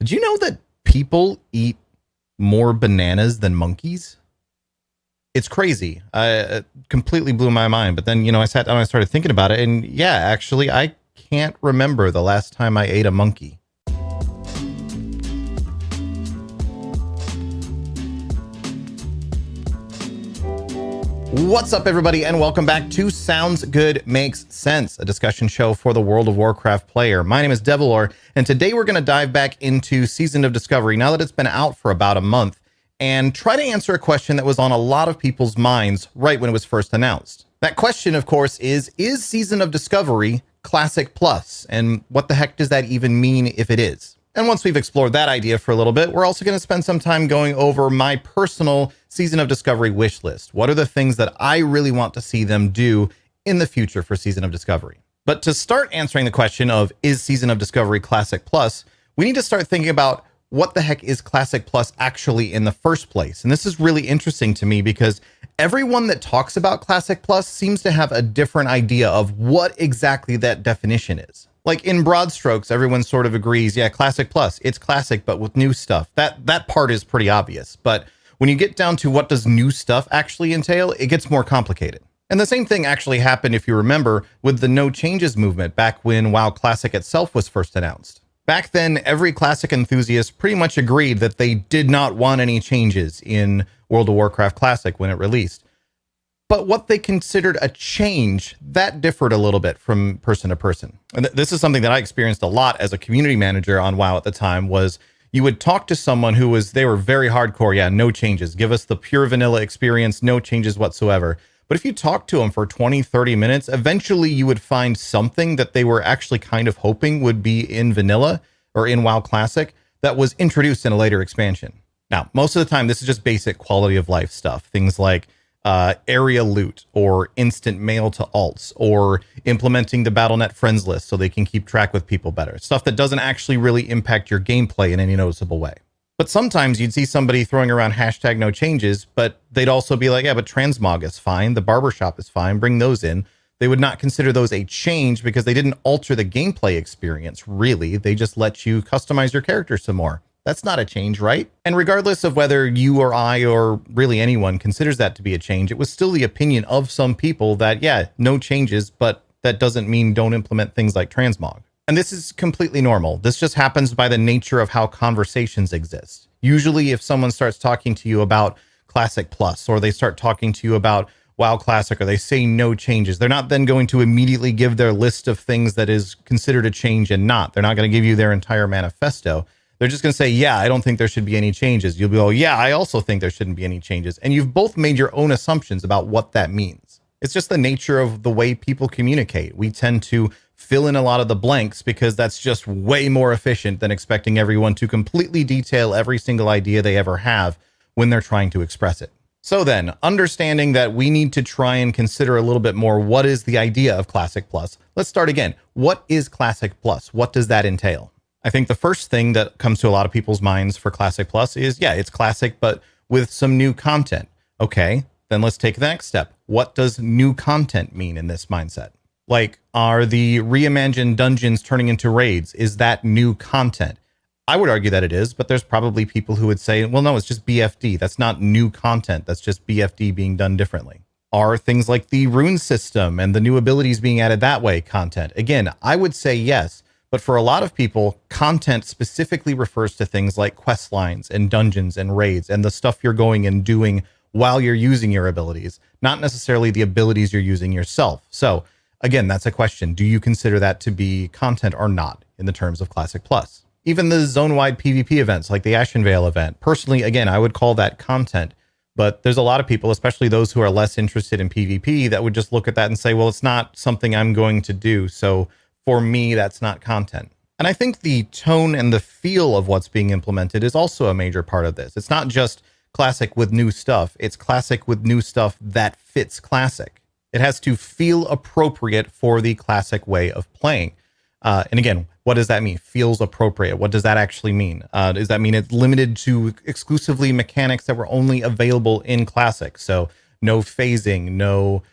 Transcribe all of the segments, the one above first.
Did you know that people eat more bananas than monkeys? It's crazy. It completely blew my mind. But then, I sat down and I started thinking about it. And yeah, actually, I can't remember the last time I ate a monkey. What's up, everybody, and welcome back to Sounds Good Makes Sense, a discussion show for the World of Warcraft player. My name is Devilor, and today we're going to dive back into Season of Discovery, now that it's been out for about a month, and try to answer a question that was on a lot of people's minds right when it was first announced. That question, of course, is Season of Discovery Classic Plus? And what the heck does that even mean if it is? And once we've explored that idea for a little bit, we're also going to spend some time going over my personal Season of Discovery wish list. What are the things that I really want to see them do in the future for Season of Discovery? But to start answering the question of, is Season of Discovery Classic Plus, we need to start thinking about what the heck is Classic Plus actually in the first place. And this is really interesting to me because everyone that talks about Classic Plus seems to have a different idea of what exactly that definition is. Like in broad strokes, everyone sort of agrees, yeah, Classic Plus, it's classic, but with new stuff. That part is pretty obvious. But when you get down to what does new stuff actually entail, it gets more complicated. And the same thing actually happened, if you remember, with the no changes movement back when WoW Classic itself was first announced. Back then, every Classic enthusiast pretty much agreed that they did not want any changes in World of Warcraft Classic when it released. But what they considered a change, that differed a little bit from person to person. And this is something that I experienced a lot as a community manager on WoW at the time, was you would talk to someone who they were very hardcore. Yeah, no changes. Give us the pure vanilla experience, no changes whatsoever. But if you talk to them for 20, 30 minutes, eventually you would find something that they were actually kind of hoping would be in vanilla or in WoW Classic that was introduced in a later expansion. Now, most of the time, this is just basic quality of life stuff. Things like area loot or instant mail to alts or implementing the BattleNet friends list so they can keep track with people better. Stuff that doesn't actually really impact your gameplay in any noticeable way. But sometimes you'd see somebody throwing around hashtag no changes, but they'd also be like, yeah, but transmog is fine. The barbershop is fine. Bring those in. They would not consider those a change because they didn't alter the gameplay experience, really. They just let you customize your character some more. That's not a change, right? And regardless of whether you or I or really anyone considers that to be a change, it was still the opinion of some people that, yeah, no changes, but that doesn't mean don't implement things like transmog. And this is completely normal. This just happens by the nature of how conversations exist. Usually if someone starts talking to you about Classic Plus, or they start talking to you about WoW Classic, or they say no changes, they're not then going to immediately give their list of things that is considered a change and not. They're not going to give you their entire manifesto. They're just going to say, yeah, I don't think there should be any changes. You'll be, oh, yeah, I also think there shouldn't be any changes. And you've both made your own assumptions about what that means. It's just the nature of the way people communicate. We tend to fill in a lot of the blanks because that's just way more efficient than expecting everyone to completely detail every single idea they ever have when they're trying to express it. So then, understanding that we need to try and consider a little bit more what is the idea of Classic Plus, let's start again. What is Classic Plus? What does that entail? I think the first thing that comes to a lot of people's minds for Classic Plus is, yeah, it's classic, but with some new content. Okay, then let's take the next step. What does new content mean in this mindset? Like, are the reimagined dungeons turning into raids? Is that new content? I would argue that it is, but there's probably people who would say, well, no, it's just BFD. That's not new content. That's just BFD being done differently. Are things like the rune system and the new abilities being added that way content? Again, I would say yes. But for a lot of people, content specifically refers to things like quest lines and dungeons and raids and the stuff you're going and doing while you're using your abilities, not necessarily the abilities you're using yourself. So again, that's a question. Do you consider that to be content or not in the terms of Classic Plus? Even the zone-wide PvP events like the Ashenvale event, personally, again, I would call that content. But there's a lot of people, especially those who are less interested in PvP, that would just look at that and say, well, it's not something I'm going to do. So for me, that's not content. And I think the tone and the feel of what's being implemented is also a major part of this. It's not just classic with new stuff. It's classic with new stuff that fits classic. It has to feel appropriate for the classic way of playing. And again, what does that mean? Feels appropriate. What does that actually mean? Does that mean it's limited to exclusively mechanics that were only available in classic? So no phasing, no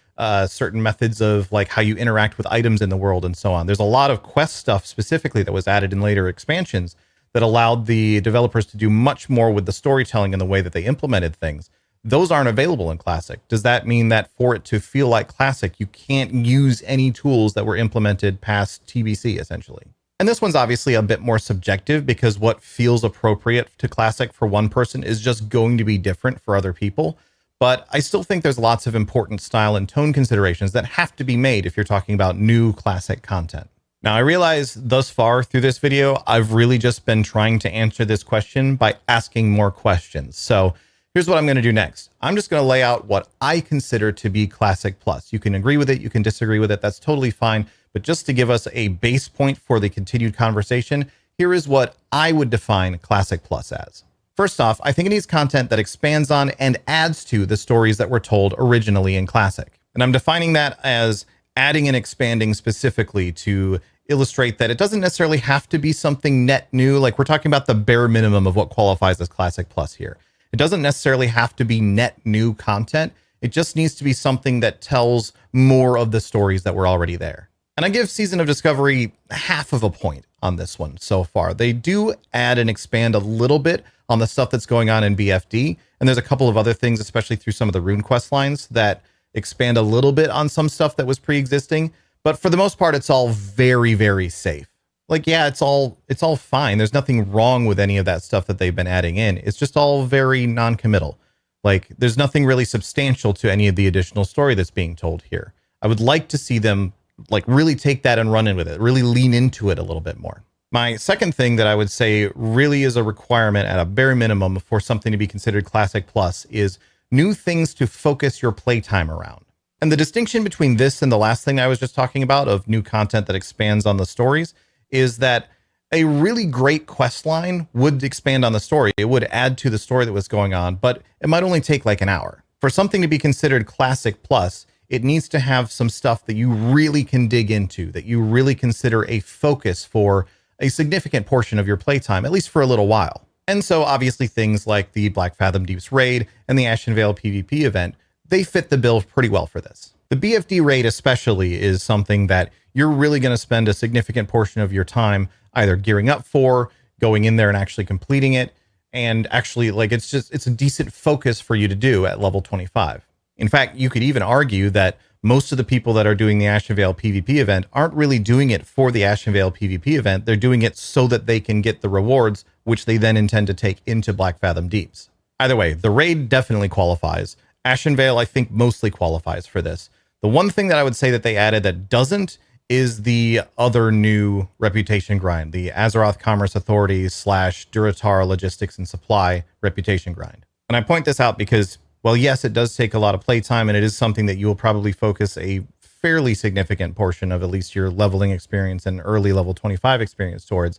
certain methods of like how you interact with items in the world and so on. There's a lot of quest stuff specifically that was added in later expansions that allowed the developers to do much more with the storytelling and the way that they implemented things, those aren't available in Classic. Does that mean that for it to feel like Classic, you can't use any tools that were implemented past TBC, essentially? And this one's obviously a bit more subjective, because what feels appropriate to Classic for one person is just going to be different for other people. But I still think there's lots of important style and tone considerations that have to be made if you're talking about new Classic content. Now, I realize thus far through this video, I've really just been trying to answer this question by asking more questions. So here's what I'm going to do next. I'm just going to lay out what I consider to be Classic Plus. You can agree with it, you can disagree with it, that's totally fine. But just to give us a base point for the continued conversation, here is what I would define Classic Plus as. First off, I think it needs content that expands on and adds to the stories that were told originally in Classic. And I'm defining that as adding and expanding specifically to illustrate that it doesn't necessarily have to be something net new. Like, we're talking about the bare minimum of what qualifies as Classic Plus here. It doesn't necessarily have to be net new content. It just needs to be something that tells more of the stories that were already there. And I give Season of Discovery half of a point on this one so far. They do add and expand a little bit on the stuff that's going on in BFD. And there's a couple of other things, especially through some of the rune quest lines, that expand a little bit on some stuff that was pre-existing. But for the most part, it's all very, very safe. Like, yeah, it's all fine. There's nothing wrong with any of that stuff that they've been adding in. It's just all very non-committal. Like, there's nothing really substantial to any of the additional story that's being told here. I would like to see them like really take that and run in with it, really lean into it a little bit more. My second thing that I would say really is a requirement at a bare minimum for something to be considered Classic Plus is new things to focus your playtime around. And the distinction between this and the last thing I was just talking about of new content that expands on the stories is that a really great quest line would expand on the story. It would add to the story that was going on, but it might only take like an hour. For something to be considered Classic Plus, it needs to have some stuff that you really can dig into, that you really consider a focus for a significant portion of your playtime, at least for a little while. And so obviously things like the Black Fathom Deeps raid and the Ashen Vale PvP event, they fit the bill pretty well for this. The BFD raid especially is something that you're really going to spend a significant portion of your time either gearing up for, going in there and actually completing it, and actually like it's a decent focus for you to do at level 25. In fact, you could even argue that most of the people that are doing the Ashen Vale PvP event aren't really doing it for the Ashen Vale PvP event. They're doing it so that they can get the rewards, which they then intend to take into Black Fathom Deeps. Either way, the raid definitely qualifies. Ashen Vale, I think, mostly qualifies for this. The one thing that I would say that they added that doesn't is the other new reputation grind, the Azeroth Commerce Authority / Durotar Logistics and Supply reputation grind. And I point this out because, well, yes, it does take a lot of playtime, and it is something that you will probably focus a fairly significant portion of at least your leveling experience and early level 25 experience towards.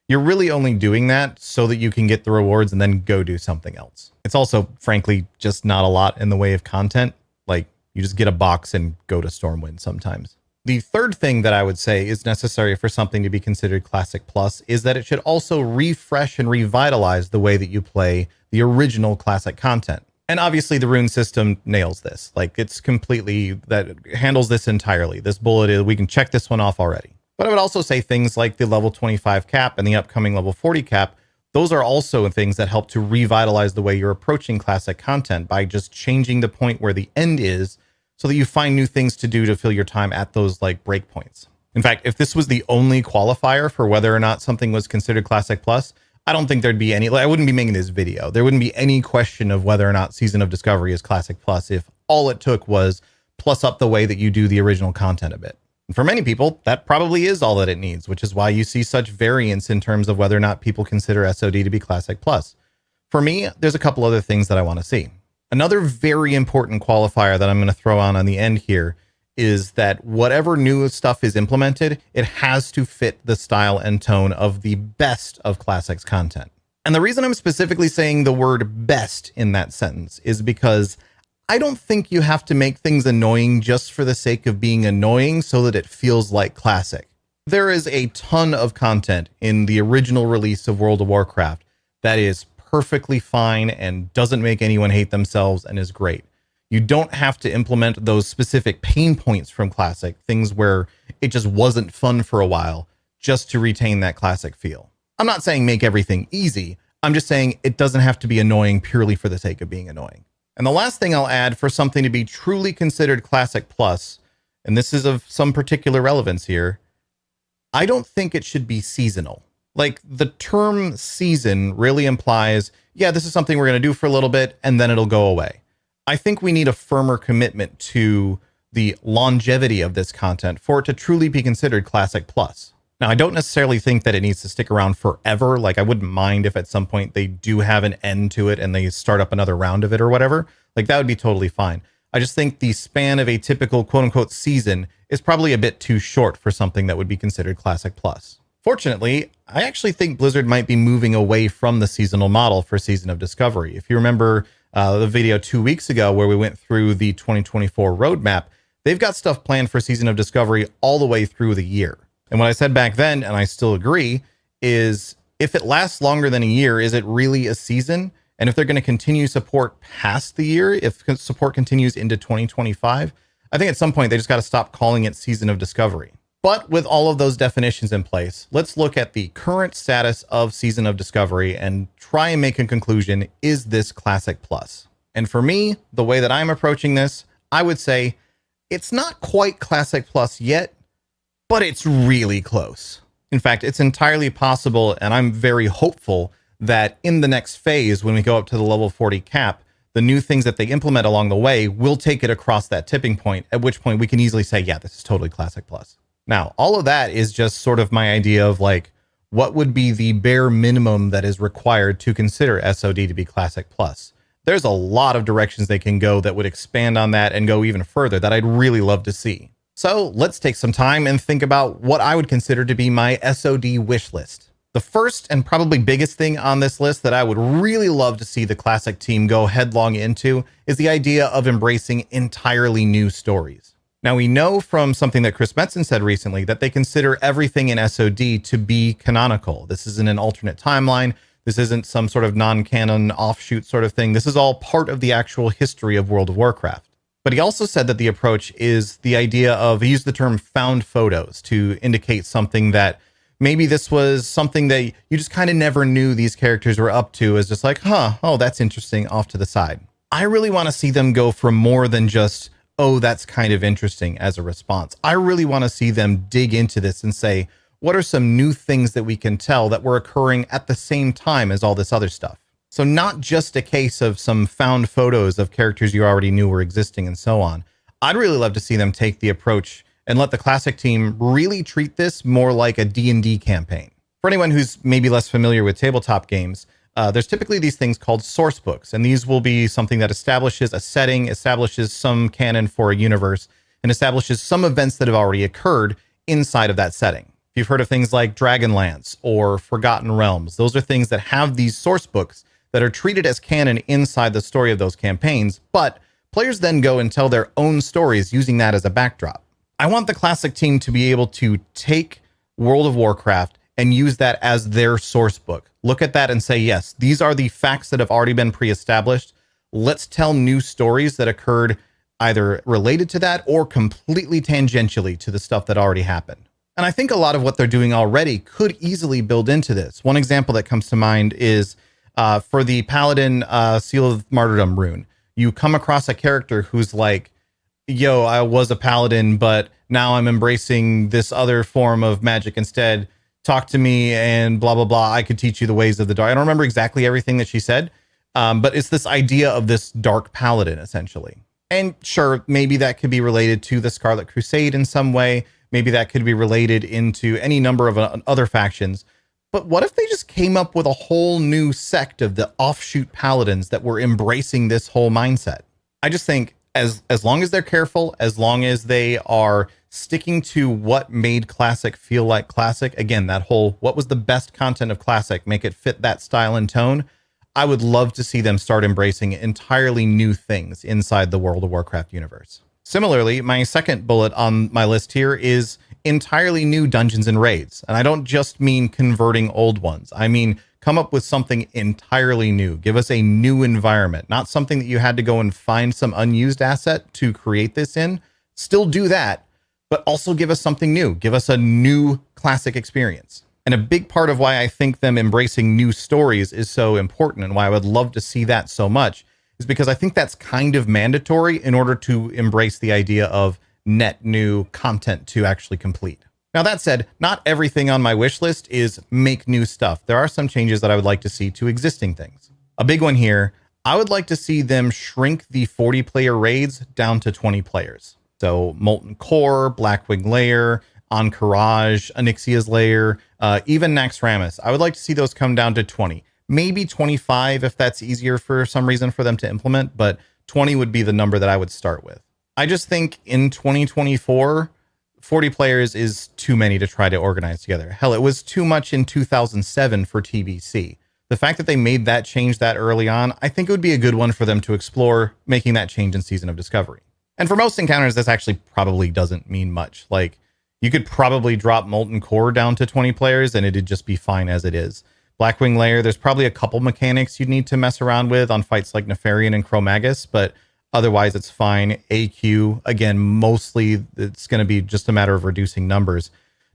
You're really only doing that so that you can get the rewards and then go do something else. It's also, frankly, just not a lot in the way of content. Like, you just get a box and go to Stormwind sometimes. The third thing that I would say is necessary for something to be considered Classic Plus is that it should also refresh and revitalize the way that you play the original Classic content. And obviously the rune system nails this. Like, it's completely, that handles this entirely. This bullet is, we can check this one off already. But I would also say things like the level 25 cap and the upcoming level 40 cap, those are also things that help to revitalize the way you're approaching Classic content by just changing the point where the end is so that you find new things to do to fill your time at those like breakpoints. In fact, if this was the only qualifier for whether or not something was considered Classic Plus, I don't think there'd be any, I wouldn't be making this video. There wouldn't be any question of whether or not Season of Discovery is Classic Plus if all it took was plus up the way that you do the original content a bit. And for many people, that probably is all that it needs, which is why you see such variance in terms of whether or not people consider SoD to be Classic Plus. For me, there's a couple other things that I want to see. Another very important qualifier that I'm going to throw on the end here is that whatever new stuff is implemented, it has to fit the style and tone of the best of Classic's content. And the reason I'm specifically saying the word best in that sentence is because I don't think you have to make things annoying just for the sake of being annoying so that it feels like Classic. There is a ton of content in the original release of World of Warcraft that is perfectly fine and doesn't make anyone hate themselves and is great. You don't have to implement those specific pain points from Classic, things where it just wasn't fun for a while, just to retain that Classic feel. I'm not saying make everything easy. I'm just saying it doesn't have to be annoying purely for the sake of being annoying. And the last thing I'll add for something to be truly considered Classic Plus, and this is of some particular relevance here, I don't think it should be seasonal. Like, the term season really implies, yeah, this is something we're going to do for a little bit and then it'll go away. I think we need a firmer commitment to the longevity of this content for it to truly be considered Classic Plus. Now, I don't necessarily think that it needs to stick around forever. Like, I wouldn't mind if at some point they do have an end to it and they start up another round of it or whatever. Like, that would be totally fine. I just think the span of a typical quote unquote season is probably a bit too short for something that would be considered Classic Plus. Fortunately, I actually think Blizzard might be moving away from the seasonal model for Season of Discovery. If you remember the video 2 weeks ago where we went through the 2024 roadmap, they've got stuff planned for Season of Discovery all the way through the year. And what I said back then, and I still agree, is if it lasts longer than a year, is it really a season? And if they're going to continue support past the year, if support continues into 2025, I think at some point they just got to stop calling it Season of Discovery. But with all of those definitions in place, let's look at the current status of Season of Discovery and try and make a conclusion. Is this Classic Plus? And for me, the way that I'm approaching this, I would say it's not quite Classic Plus yet, but it's really close. In fact, it's entirely possible, and I'm very hopeful that in the next phase, when we go up to the level 40 cap, the new things that they implement along the way will take it across that tipping point, at which point we can easily say, yeah, this is totally Classic Plus. Now, all of that is just sort of my idea of like, what would be the bare minimum that is required to consider SoD to be Classic Plus? There's a lot of directions they can go that would expand on that and go even further that I'd really love to see. So let's take some time and think about what I would consider to be my SoD wish list. The first and probably biggest thing on this list that I would really love to see the Classic team go headlong into is the idea of embracing entirely new stories. Now, we know from something that Chris Metzen said recently that they consider everything in SoD to be canonical. This isn't an alternate timeline. This isn't some sort of non-canon offshoot sort of thing. This is all part of the actual history of World of Warcraft. But he also said that the approach is the idea of, he used the term found photos to indicate something that maybe this was something that you just kind of never knew these characters were up to, as just like, oh, that's interesting, off to the side. I really want to see them go for more than just, oh, that's kind of interesting as a response. I really want to see them dig into this and say, what are some new things that we can tell that were occurring at the same time as all this other stuff? So not just a case of some found photos of characters you already knew were existing and so on. I'd really love to see them take the approach and let the Classic team really treat this more like a D&D campaign. For anyone who's maybe less familiar with tabletop games, there's typically these things called source books, and these will be something that establishes a setting, establishes some canon for a universe, and establishes some events that have already occurred inside of that setting. If you've heard of things like Dragonlance or Forgotten Realms, those are things that have these source books that are treated as canon inside the story of those campaigns, but players then go and tell their own stories using that as a backdrop. I want the Classic team to be able to take World of Warcraft and use that as their source book. Look at that and say, yes, these are the facts that have already been pre-established. Let's tell new stories that occurred either related to that or completely tangentially to the stuff that already happened. And I think a lot of what they're doing already could easily build into this. One example that comes to mind is for the Paladin Seal of Martyrdom rune. You come across a character who's like, yo, I was a Paladin, but now I'm embracing this other form of magic instead. Talk to me and blah, blah, blah. I could teach you the ways of the dark. I don't remember exactly everything that she said, but it's this idea of this dark Paladin, essentially. And sure, maybe that could be related to the Scarlet Crusade in some way. Maybe that could be related into any number of other factions. But what if they just came up with a whole new sect of the offshoot paladins that were embracing this whole mindset? I just think as long as they're careful, as long as they are sticking to what made Classic feel like Classic, again, that whole, what was the best content of Classic, make it fit that style and tone, I would love to see them start embracing entirely new things inside the World of Warcraft universe. Similarly, my second bullet on my list here is entirely new dungeons and raids. And I don't just mean converting old ones. I mean, come up with something entirely new. Give us a new environment, not something that you had to go and find some unused asset to create this in. Still do that, but also give us something new. Give us a new Classic experience. And a big part of why I think them embracing new stories is so important and why I would love to see that so much is because I think that's kind of mandatory in order to embrace the idea of net new content to actually complete. Now, that said, not everything on my wish list is make new stuff. There are some changes that I would like to see to existing things. A big one here, I would like to see them shrink the 40-player raids down to 20 players. So Molten Core, Blackwing Lair, Encourage, Onyxia's Lair, even Naxxramas. I would like to see those come down to 20. Maybe 25 if that's easier for some reason for them to implement, but 20 would be the number that I would start with. I just think in 2024, 40 players is too many to try to organize together. Hell, it was too much in 2007 for TBC. The fact that they made that change that early on, I think it would be a good one for them to explore making that change in Season of Discovery. And for most encounters, this actually probably doesn't mean much. Like, you could probably drop Molten Core down to 20 players and it'd just be fine as it is. Blackwing Lair, there's probably a couple mechanics you'd need to mess around with on fights like Nefarian and Chromagus, but otherwise it's fine. AQ, again, mostly it's going to be just a matter of reducing numbers.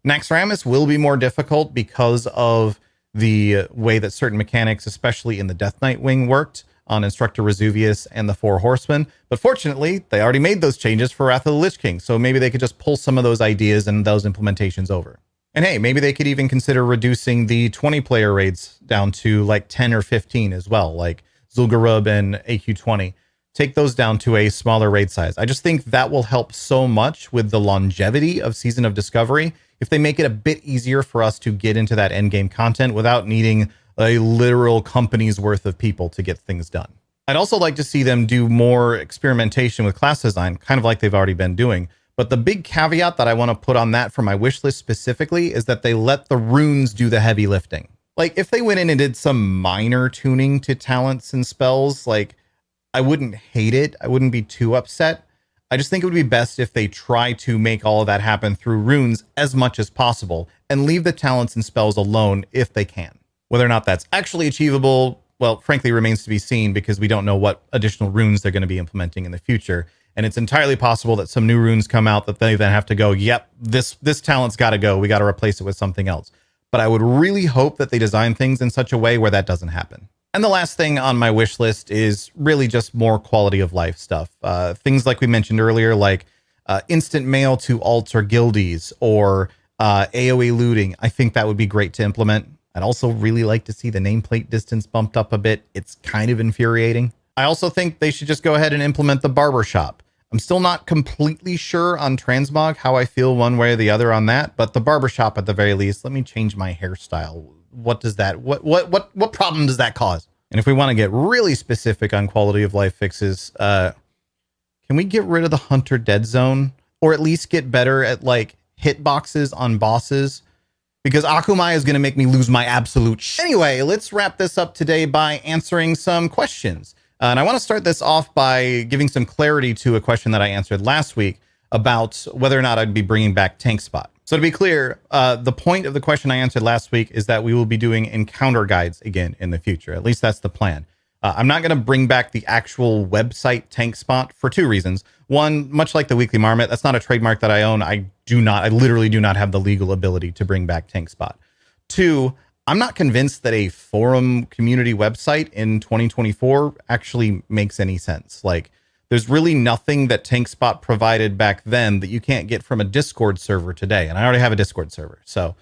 Naxxramas will be more difficult because of the way that certain mechanics, especially in the Death Knight wing, worked on Instructor Resuvius and the Four Horsemen. But fortunately, they already made those changes for Wrath of the Lich King, so maybe they could just pull some of those ideas and those implementations over. And hey, maybe they could even consider reducing the 20-player raids down to like 10 or 15 as well, like Zul'Gurub and AQ20. Take those down to a smaller raid size. I just think that will help so much with the longevity of Season of Discovery if they make it a bit easier for us to get into that endgame content without needing a literal company's worth of people to get things done. I'd also like to see them do more experimentation with class design, kind of like they've already been doing. But the big caveat that I want to put on that for my wish list specifically is that they let the runes do the heavy lifting. Like, if they went in and did some minor tuning to talents and spells, like, I wouldn't hate it. I wouldn't be too upset. I just think it would be best if they try to make all of that happen through runes as much as possible and leave the talents and spells alone if they can. Whether or not that's actually achievable, well, frankly, remains to be seen because we don't know what additional runes they're going to be implementing in the future. And it's entirely possible that some new runes come out that they then have to go, yep, this talent's got to go. We got to replace it with something else. But I would really hope that they design things in such a way where that doesn't happen. And the last thing on my wish list is really just more quality of life stuff. Things like we mentioned earlier, like instant mail to alts or guildies or AoE looting. I think that would be great to implement. I'd also really like to see the nameplate distance bumped up a bit. It's kind of infuriating. I also think they should just go ahead and implement the barbershop. I'm still not completely sure on transmog how I feel one way or the other on that, but the barbershop at the very least, let me change my hairstyle. What does that, what problem does that cause? And if we want to get really specific on quality of life fixes, can we get rid of the Hunter Dead Zone or at least get better at like hitboxes on bosses? Because Akumai is going to make me lose my absolute Anyway, let's wrap this up today by answering some questions. And I want to start this off by giving some clarity to a question that I answered last week about whether or not I'd be bringing back TankSpot. So to be clear, the point of the question I answered last week is that we will be doing encounter guides again in the future. At least that's the plan. I'm not going to bring back the actual website TankSpot for two reasons. One, much like the Weekly Marmot, that's not a trademark that I own. I literally do not have the legal ability to bring back TankSpot. Two, I'm not convinced that a forum community website in 2024 actually makes any sense. Like, there's really nothing that TankSpot provided back then that you can't get from a Discord server today. And I already have a Discord server. So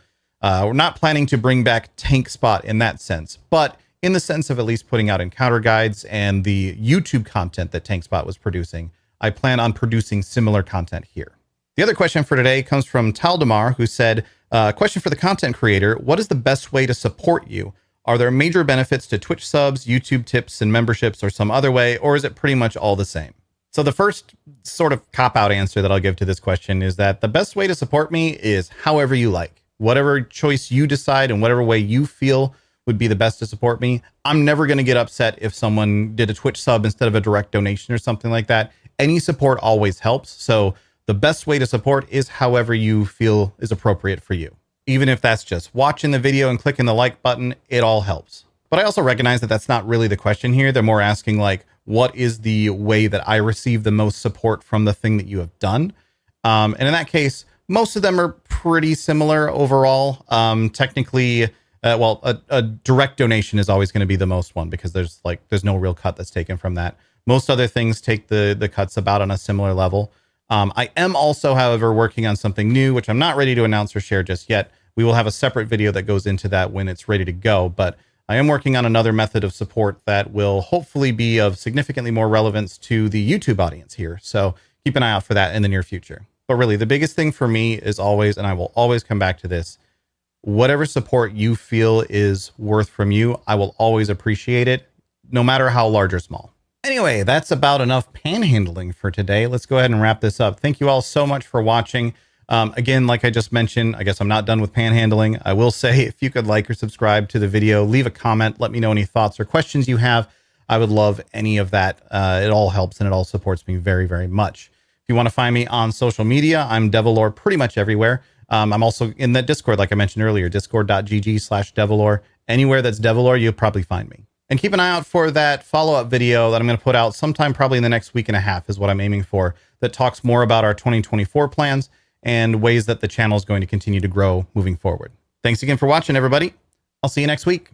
we're not planning to bring back TankSpot in that sense. But in the sense of at least putting out encounter guides and the YouTube content that TankSpot was producing, I plan on producing similar content here. The other question for today comes from Taldemar, who said, question for the content creator, what is the best way to support you? Are there major benefits to Twitch subs, YouTube tips, and memberships or some other way, or is it pretty much all the same? So the first sort of cop-out answer that I'll give to this question is that the best way to support me is however you like. Whatever choice you decide and whatever way you feel would be the best to support me. I'm never going to get upset if someone did a Twitch sub instead of a direct donation or something like that. Any support always helps. So the best way to support is however you feel is appropriate for you. Even if that's just watching the video and clicking the like button, it all helps. But I also recognize that that's not really the question here. They're more asking like, what is the way that I receive the most support from the thing that you have done? And in that case, Most of them are pretty similar overall. Technically, a direct donation is always going to be the most one because there's no real cut that's taken from that. Most other things take the cuts about on a similar level. I am also, however, working on something new, which I'm not ready to announce or share just yet. We will have a separate video that goes into that when it's ready to go, but I am working on another method of support that will hopefully be of significantly more relevance to the YouTube audience here. So keep an eye out for that in the near future. But really, the biggest thing for me is always, and I will always come back to this, whatever support you feel is worth from you, I will always appreciate it, no matter how large or small. Anyway, that's about enough panhandling for today. Let's go ahead and wrap this up. Thank you all so much for watching. Again, like I just mentioned, I guess I'm not done with panhandling. I will say, if you could like or subscribe to the video, leave a comment, let me know any thoughts or questions you have. I would love any of that. It all helps and it all supports me very, very much. If you want to find me on social media, I'm Devilore pretty much everywhere. I'm also in that Discord, like I mentioned earlier, discord.gg/Devilore. Anywhere that's Devilore, you'll probably find me. And keep an eye out for that follow-up video that I'm going to put out sometime probably in the next week and a half is what I'm aiming for, that talks more about our 2024 plans and ways that the channel is going to continue to grow moving forward. Thanks again for watching, everybody. I'll see you next week.